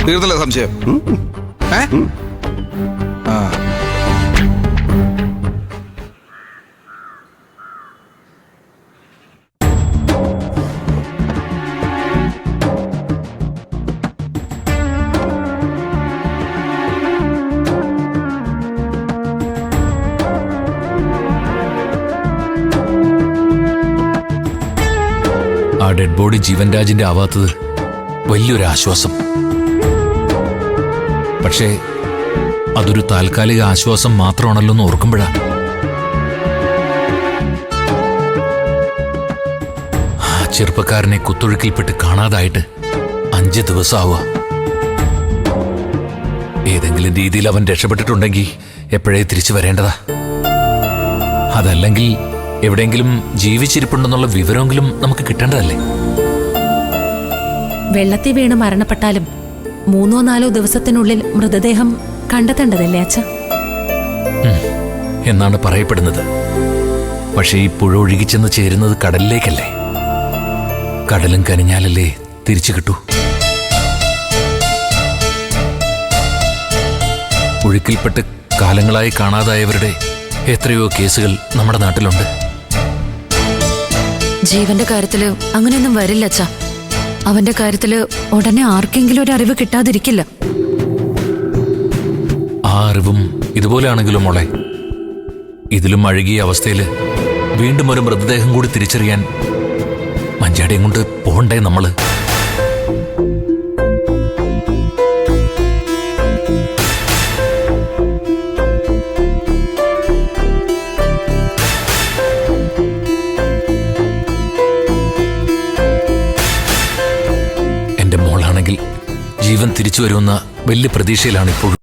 തീർത്തല്ലേ സംശയം? ആ ആ ഡെഡ് ബോഡി ജീവൻ രാജിന്റെ ആവാത്തത് വലിയൊരു ആശ്വാസം. പക്ഷേ അതൊരു താൽക്കാലിക ആശ്വാസം മാത്രമാണല്ലോ എന്ന് ഓർക്കുമ്പോഴാ ആ ചെറുപ്പക്കാരനെ കുത്തൊഴുക്കിൽപ്പെട്ട് കാണാതായിട്ട് 5 ദിവസമാവുക. ഏതെങ്കിലും രീതിയിൽ അവൻ രക്ഷപ്പെട്ടിട്ടുണ്ടെങ്കിൽ എപ്പോഴേ തിരിച്ചു വരേണ്ടതാ. അതല്ലെങ്കിൽ എവിടെയെങ്കിലും ജീവിച്ചിരിപ്പുണ്ടെന്നുള്ള വിവരമെങ്കിലും നമുക്ക് കിട്ടേണ്ടതല്ലേ? വെള്ളത്തിൽ വീണ് മരണപ്പെട്ടാലും 3-4 ദിവസത്തിനുള്ളിൽ മൃതദേഹം കണ്ടെത്തേണ്ടതല്ലേ അച്ഛ? എന്നാണ് പറയപ്പെടുന്നത്. പക്ഷേ ഈ പുഴ ഒഴുകിച്ചെന്ന് ചേരുന്നത് കടലിലേക്കല്ലേ? കടലും കനിഞ്ഞാലല്ലേ തിരിച്ചു കിട്ടൂ? ഒഴുക്കിൽപ്പെട്ട് കാലങ്ങളായി കാണാതായവരുടെ എത്രയോ കേസുകൾ നമ്മുടെ നാട്ടിലുണ്ട്. ജീവന്റെ കാര്യത്തില് അങ്ങനെയൊന്നും വരില്ല അച്ഛാ. അവന്റെ കാര്യത്തില് ഉടനെ ആർക്കെങ്കിലും ഒരു അറിവ് കിട്ടാതിരിക്കില്ല. ആ അറിവും ഇതുപോലെയാണെങ്കിലും മോളെ, ഇതിലും അഴുകിയ അവസ്ഥയില് വീണ്ടും ഒരു മൃതദേഹം കൂടി തിരിച്ചറിയാൻ മഞ്ചാടിയും കൊണ്ട് പോകണ്ടേ നമ്മള്? എന്റെ മോളാണെങ്കിൽ ജീവൻ തിരിച്ചു വരുമെന്ന വലിയ പ്രതീക്ഷയിലാണ് ഇപ്പോഴും.